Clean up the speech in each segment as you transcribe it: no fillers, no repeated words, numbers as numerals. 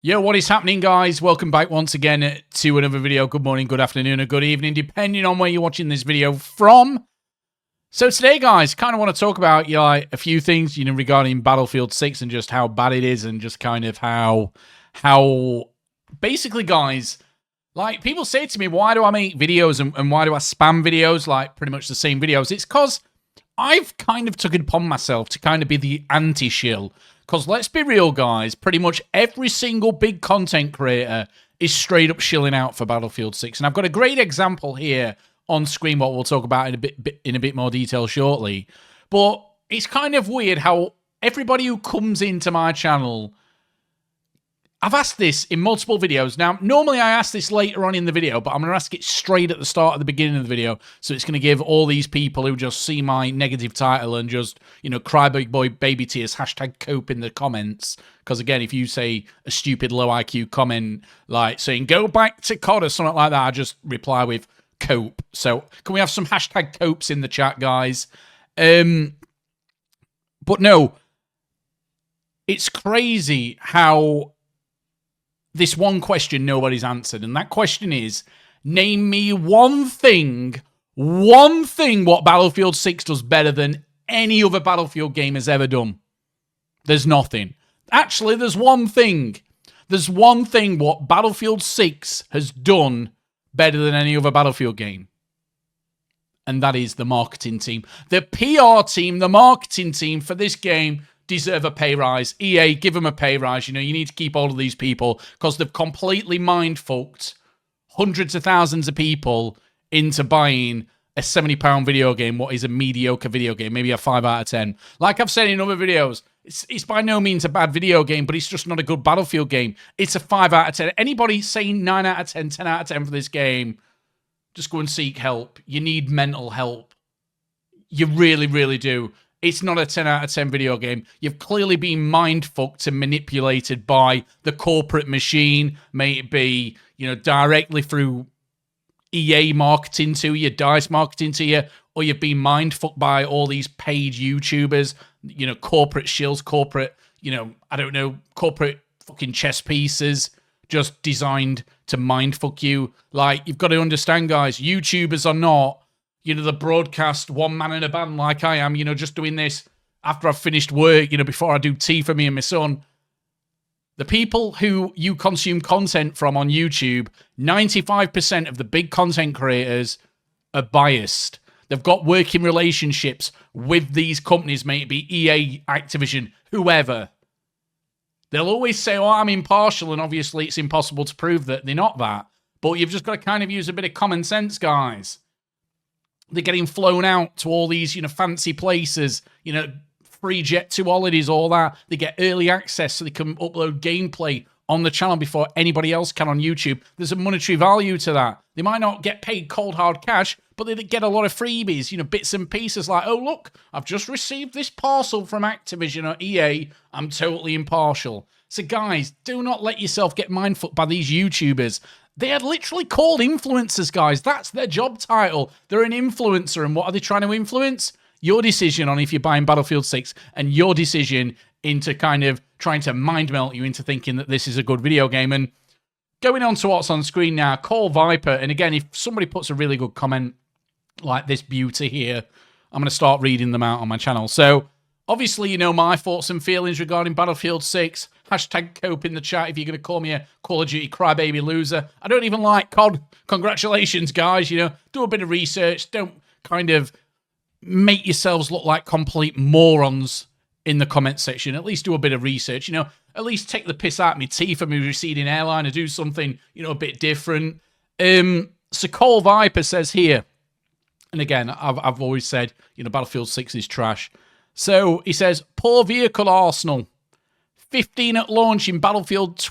Yo, what is happening, guys? Welcome back once again to another video. Good morning, good afternoon, or good evening, depending on where you're watching this video from. So today, guys, kind of want to talk about a few things, regarding Battlefield 6 and just how bad it is, and just kind of how basically, guys, like, people say to me, why do I make videos and why do I spam videos, like pretty much the same videos? It's because I've kind of took it upon myself to kind of be the anti-shill. Because let's be real, guys, pretty much every single big content creator is straight up shilling out for Battlefield 6. And I've got a great example here on screen, what we'll talk about in a bit more detail shortly. But it's kind of weird how everybody who comes into my channel, I've asked this in multiple videos. Now, normally I ask this later on in the video, but I'm going to ask it straight at the start of the beginning of the video. So it's going to give all these people who just see my negative title and just, cry big boy baby tears, hashtag cope in the comments. Because again, if you say a stupid low IQ comment, like saying, go back to COD or something like that, I just reply with cope. So can we have some hashtag copes in the chat, guys? But no, it's crazy how this one question nobody's answered, and that question is, name me one thing what Battlefield 6 does better than any other Battlefield game has ever done. There's nothing. Actually, there's one thing. There's one thing what Battlefield 6 has done better than any other Battlefield game. And that is the marketing team. The PR team, the marketing team for this game deserve a pay rise. EA, give them a pay rise. You need to keep all of these people because they've completely mind-fucked hundreds of thousands of people into buying a £70 video game, what is a mediocre video game, maybe a 5 out of 10. Like I've said in other videos, it's by no means a bad video game, but it's just not a good Battlefield game. It's a 5 out of 10. Anybody saying 9 out of 10, 10 out of 10 for this game, just go and seek help. You need mental help. You really, really do. It's not a 10 out of 10 video game. You've clearly been mind-fucked and manipulated by the corporate machine, may it be, directly through EA marketing to you, DICE marketing to you, or you've been mind-fucked by all these paid YouTubers, corporate shills, corporate, I don't know, corporate fucking chess pieces just designed to mind-fuck you. Like, you've got to understand, guys, YouTubers are not, the broadcast one man in a band like I am, just doing this after I've finished work, before I do tea for me and my son. The people who you consume content from on YouTube, 95% of the big content creators are biased. They've got working relationships with these companies, may it be EA, Activision, whoever. They'll always say, oh, I'm impartial, and obviously it's impossible to prove that they're not that. But you've just got to kind of use a bit of common sense, guys. They're getting flown out to all these, fancy places, free jet to holidays, all that. They get early access so they can upload gameplay on the channel before anybody else can on YouTube. There's a monetary value to that. They might not get paid cold hard cash, but they get a lot of freebies, bits and pieces like, oh, look, I've just received this parcel from Activision or EA. I'm totally impartial. So guys, do not let yourself get mindfucked by these YouTubers. They are literally called influencers, guys. That's their job title. They're an influencer, and what are they trying to influence? Your decision on if you're buying Battlefield 6, and your decision into kind of trying to mind melt you into thinking that this is a good video game. And going on to what's on screen now, Call Viper, and again, if somebody puts a really good comment like this beauty here, I'm going to start reading them out on my channel. So, obviously, my thoughts and feelings regarding Battlefield 6. Hashtag cope in the chat if you're going to call me a Call of Duty crybaby loser. I don't even like COD. Congratulations, guys. Do a bit of research. Don't kind of make yourselves look like complete morons in the comment section. At least do a bit of research. At least take the piss out of me teeth from me receding airline and do something, a bit different. So Call Viper says here, and again, I've always said, Battlefield 6 is trash. So he says, poor vehicle Arsenal. 15 at launch in Battlefield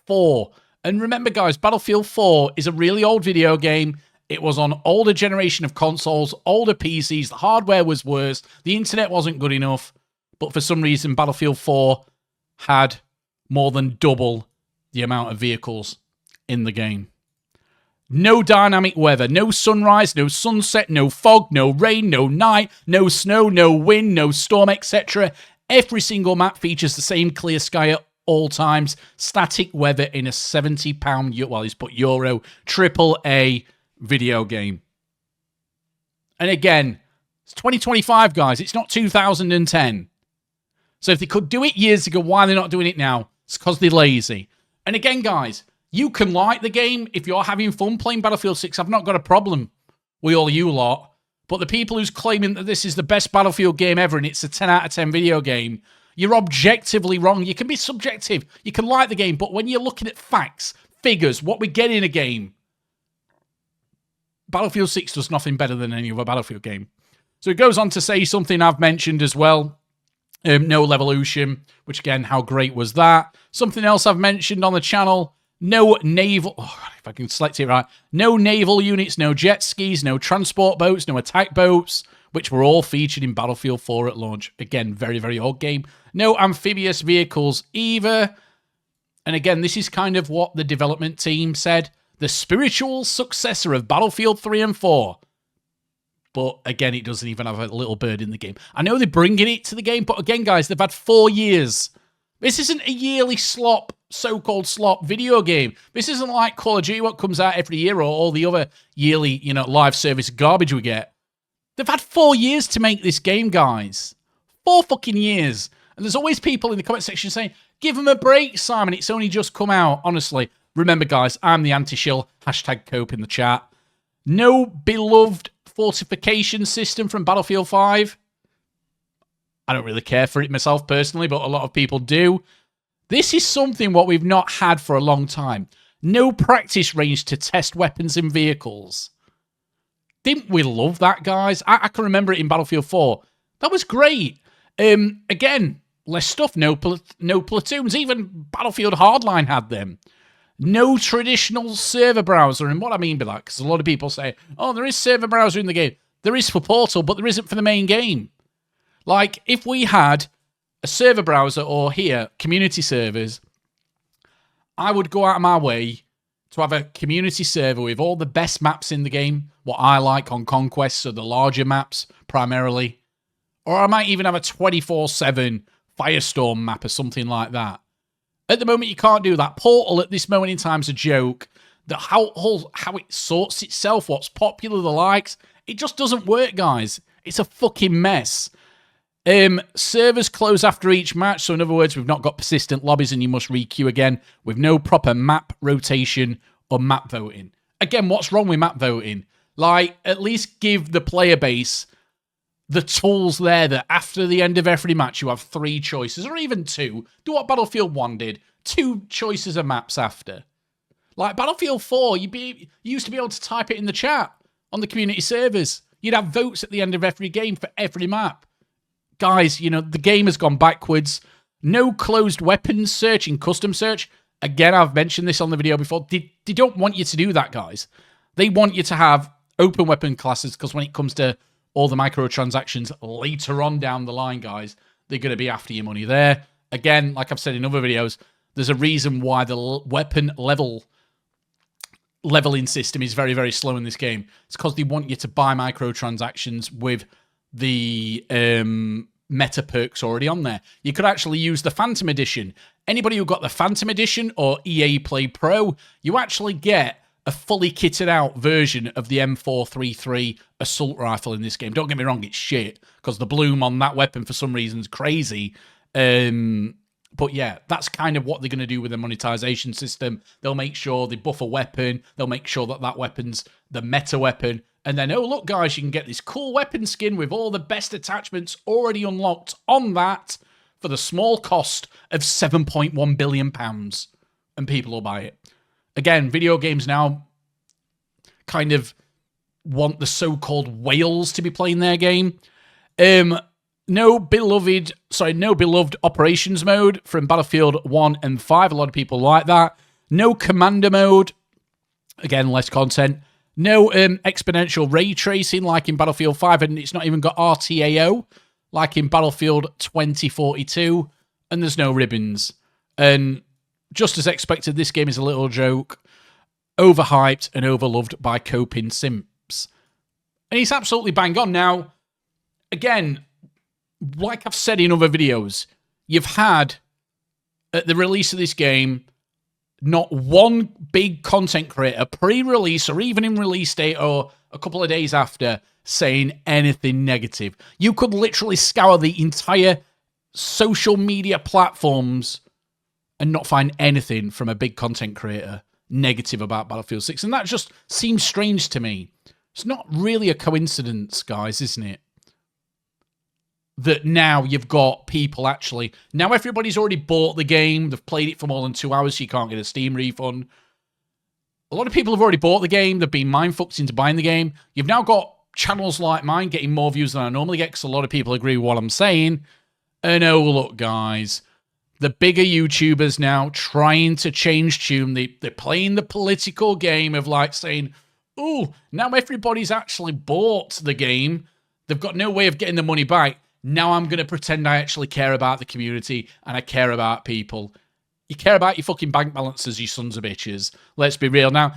4. And remember, guys, Battlefield 4 is a really old video game. It was on older generation of consoles, older PCs. The hardware was worse. The internet wasn't good enough. But for some reason, Battlefield 4 had more than double the amount of vehicles in the game. No dynamic weather, no sunrise, no sunset, no fog, no rain, no night, no snow, no wind, no storm, etc. Every single map features the same clear sky at all times. Static weather in a £70, well, he's put euro, AAA video game. And again, it's 2025, guys. It's not 2010. So if they could do it years ago, why are they not doing it now? It's because they're lazy. And again, guys, you can like the game if you're having fun playing Battlefield 6. I've not got a problem with all you lot. But the people who's claiming that this is the best Battlefield game ever and it's a 10 out of 10 video game, you're objectively wrong. You can be subjective. You can like the game, but when you're looking at facts, figures, what we get in a game, Battlefield 6 does nothing better than any other Battlefield game. So it goes on to say something I've mentioned as well. No Levolution, which again, how great was that? Something else I've mentioned on the channel, no naval... Oh, if I can select it right. No naval units, no jet skis, no transport boats, no attack boats, which were all featured in Battlefield 4 at launch. Again, very, very old game. No amphibious vehicles either. And again, this is kind of what the development team said. The spiritual successor of Battlefield 3 and 4. But again, it doesn't even have a little bird in the game. I know they're bringing it to the game, but again, guys, they've had 4 years. This isn't a yearly slop, so-called slop video game. This isn't like Call of Duty, what comes out every year, or all the other yearly, live service garbage we get. They've had 4 years to make this game, guys. 4 fucking years. And there's always people in the comment section saying, give them a break, Simon. It's only just come out. Honestly, remember, guys, I'm the anti-shill. Hashtag cope in the chat. No beloved fortification system from Battlefield 5. I don't really care for it myself personally, but a lot of people do. This is something what we've not had for a long time. No practice range to test weapons and vehicles. Didn't we love that, guys? I can remember it in Battlefield 4. That was great. Again, less stuff, no platoons. Even Battlefield Hardline had them. No traditional server browser. And what I mean by that, because a lot of people say, oh, there is server browser in the game. There is for Portal, but there isn't for the main game. Like, if we had a server browser or here, community servers, I would go out of my way to have a community server with all the best maps in the game, what I like on Conquest, so the larger maps primarily. Or I might even have a 24/7 Firestorm map or something like that. At the moment, you can't do that. Portal, at this moment in time, is a joke. How it sorts itself, what's popular, the likes, it just doesn't work, guys. It's a fucking mess. Servers close after each match, so in other words, we've not got persistent lobbies and you must re-queue again with no proper map rotation or map voting. Again, what's wrong with map voting? Like, at least give the player base the tools there that after the end of every match, you have 3 choices, or even 2. Do what Battlefield 1 did. 2 choices of maps after. Like Battlefield 4, you used to be able to type it in the chat on the community servers. You'd have votes at the end of every game for every map. Guys, the game has gone backwards. No closed weapons search in custom search. Again, I've mentioned this on the video before. They don't want you to do that, guys. They want you to have open weapon classes, because when it comes to all the microtransactions later on down the line, guys, they're going to be after your money there. Again, like I've said in other videos, there's a reason why the weapon leveling system is very, very slow in this game. It's because they want you to buy microtransactions with the meta perks already on there. You could actually use the Phantom Edition. Anybody who got the Phantom Edition or EA Play Pro, you actually get a fully kitted out version of the M433 assault rifle in this game. Don't get me wrong, it's shit, because the bloom on that weapon for some reason is crazy. But yeah, that's kind of what they're going to do with the monetization system. They'll make sure they buff a weapon. They'll make sure that weapon's the meta weapon. And then, oh, look, guys, you can get this cool weapon skin with all the best attachments already unlocked on that for the small cost of £7.1 billion. And people will buy it. Again, video games now kind of want the so-called whales to be playing their game. No beloved operations mode from Battlefield 1 and 5. A lot of people like that. No commander mode. Again, less content. No exponential ray tracing like in Battlefield 5, and it's not even got RTAO like in Battlefield 2042. And there's no ribbons. And just as expected, this game is a little joke. Overhyped and overloved by coping simps. And he's absolutely bang on. Now, again, like I've said in other videos, you've had at the release of this game, not one big content creator, pre-release or even in release date or a couple of days after, saying anything negative. You could literally scour the entire social media platforms and not find anything from a big content creator negative about Battlefield 6. And that just seems strange to me. It's not really a coincidence, guys, isn't it? That now you've got people actually... Now everybody's already bought the game. They've played it for more than 2 hours, so you can't get a Steam refund. A lot of people have already bought the game. They've been mind-fucked into buying the game. You've now got channels like mine getting more views than I normally get because a lot of people agree with what I'm saying. And oh, look, guys, the bigger YouTubers now trying to change tune. They're playing the political game of like saying, oh, now everybody's actually bought the game. They've got no way of getting the money back. Now I'm going to pretend I actually care about the community and I care about people. You care about your fucking bank balances, you sons of bitches. Let's be real. Now,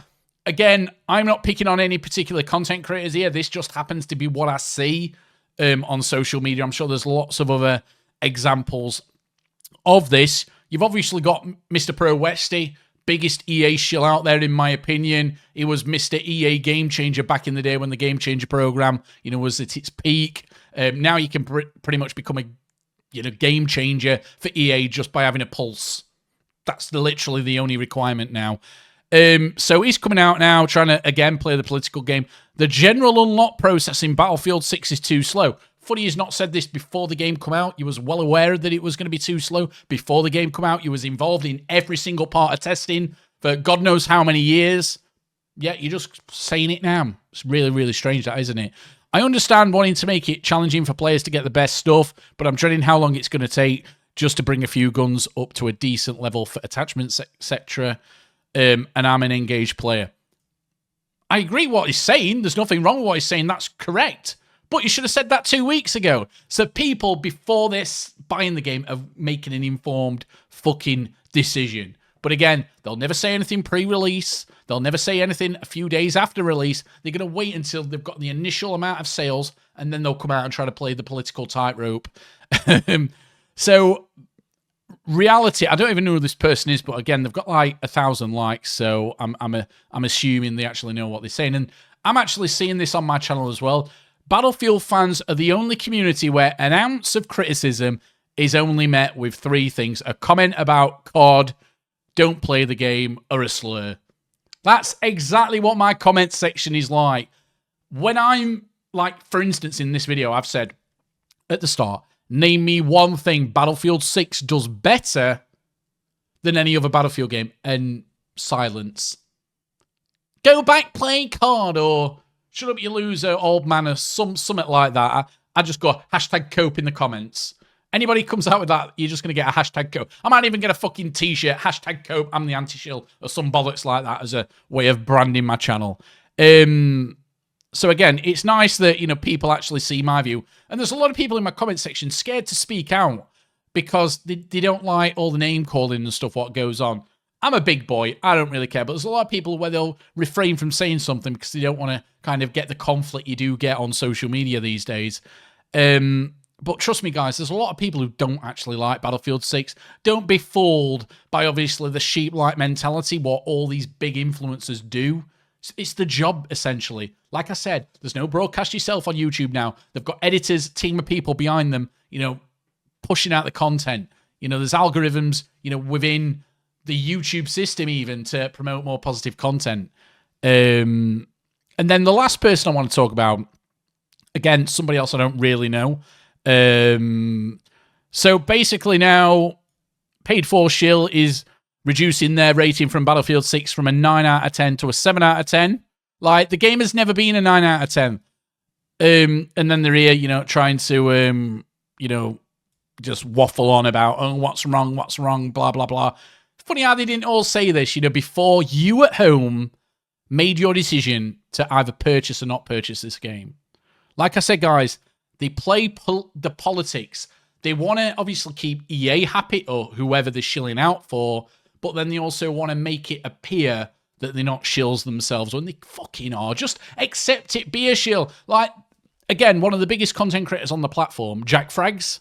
again, I'm not picking on any particular content creators here. This just happens to be what I see on social media. I'm sure there's lots of other examples of this. You've obviously got Mr. Pro Westy, biggest EA shill out there, in my opinion. He was Mr. EA Game Changer back in the day when the Game Changer program, was at its peak. Now you can pretty much become a game changer for EA just by having a pulse. That's literally the only requirement now. So he's coming out now trying to, again, play the political game. The general unlock process in Battlefield 6 is too slow. Funny he's not said this before the game come out. You was well aware that it was going to be too slow before the game come out. You was involved in every single part of testing for God knows how many years. Yeah, you're just saying it now. It's really, really strange, that, isn't it? I understand wanting to make it challenging for players to get the best stuff, but I'm dreading how long it's going to take just to bring a few guns up to a decent level for attachments, etc. And I'm an engaged player. I agree what he's saying. There's nothing wrong with what he's saying. That's correct. But you should have said that 2 weeks ago. So people, before this, buying the game, are making an informed fucking decision. But again, they'll never say anything pre-release. They'll never say anything a few days after release. They're going to wait until they've got the initial amount of sales, and then they'll come out and try to play the political tightrope. So, reality, I don't even know who this person is, but again, they've got like 1,000 likes, so I'm assuming they actually know what they're saying. And I'm actually seeing this on my channel as well. Battlefield fans are the only community where an ounce of criticism is only met with 3 things: a comment about COD, don't play the game, or a slur. That's exactly what my comment section is like. When I'm, like, for instance, in this video, I've said at the start, name me one thing Battlefield 6 does better than any other Battlefield game, and silence. Go back playing COD, or shut up you loser, old man, or something like that. I just go, #cope in the comments. Anybody comes out with that, you're just going to get a #cope. I might even get a fucking t-shirt, #cope, I'm the anti-shill, or some bollocks like that as a way of branding my channel. So again, it's nice that, people actually see my view. And there's a lot of people in my comment section scared to speak out because they don't like all the name calling and stuff, what goes on. I'm a big boy, I don't really care, but there's a lot of people where they'll refrain from saying something because they don't want to kind of get the conflict you do get on social media these days. But trust me, guys, there's a lot of people who don't actually like Battlefield 6. Don't be fooled by, obviously, the sheep-like mentality, what all these big influencers do. It's the job, essentially. Like I said, there's no broadcast yourself on YouTube now. They've got editors, team of people behind them, pushing out the content. There's algorithms, within the YouTube system even to promote more positive content. And then the last person I want to talk about, again, somebody else I don't really know. So basically now, Paid For Shill is reducing their rating from Battlefield 6 from a 9 out of 10 to a 7 out of 10. Like, the game has never been a 9 out of 10. And then they're here, trying to, just waffle on about, oh, what's wrong, blah, blah, blah. Funny how they didn't all say this, before you at home made your decision to either purchase or not purchase this game. Like I said, guys, they play the politics. They want to obviously keep EA happy, or whoever they're shilling out for, but then they also want to make it appear that they're not shills themselves when they fucking are. Just accept it, be a shill. Like, again, one of the biggest content creators on the platform, Jack Frags.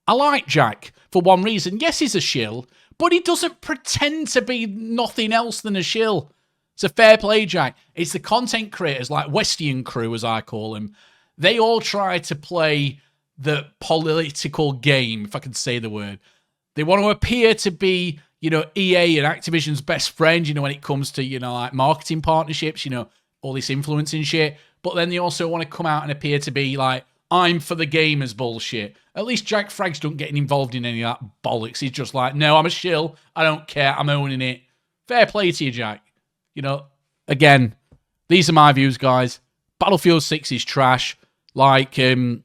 I like Jack for one reason. Yes, he's a shill, but he doesn't pretend to be nothing else than a shill. It's a fair play, Jack. It's the content creators like Westian Crew, as I call them. They all try to play the political game, if I can say the word. They want to appear to be, you know, EA and Activision's best friend, you know, when it comes to, you know, like marketing partnerships, you know, all this influencing shit. But then they also want to come out and appear to be like, I'm for the gamers bullshit. At least Jack Frags don't get involved in any of that bollocks. He's just like, no, I'm a shill. I don't care. I'm owning it. Fair play to you, Jack. You know, again, these are my views, guys. Battlefield 6 is trash. Like, you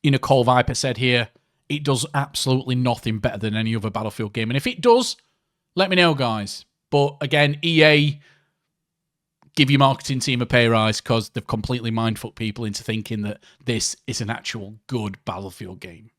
know, Cole Viper said here, it does absolutely nothing better than any other Battlefield game. And if it does, let me know, guys. But again, EA, give your marketing team a pay rise because they've completely mindfucked people into thinking that this is an actual good Battlefield game.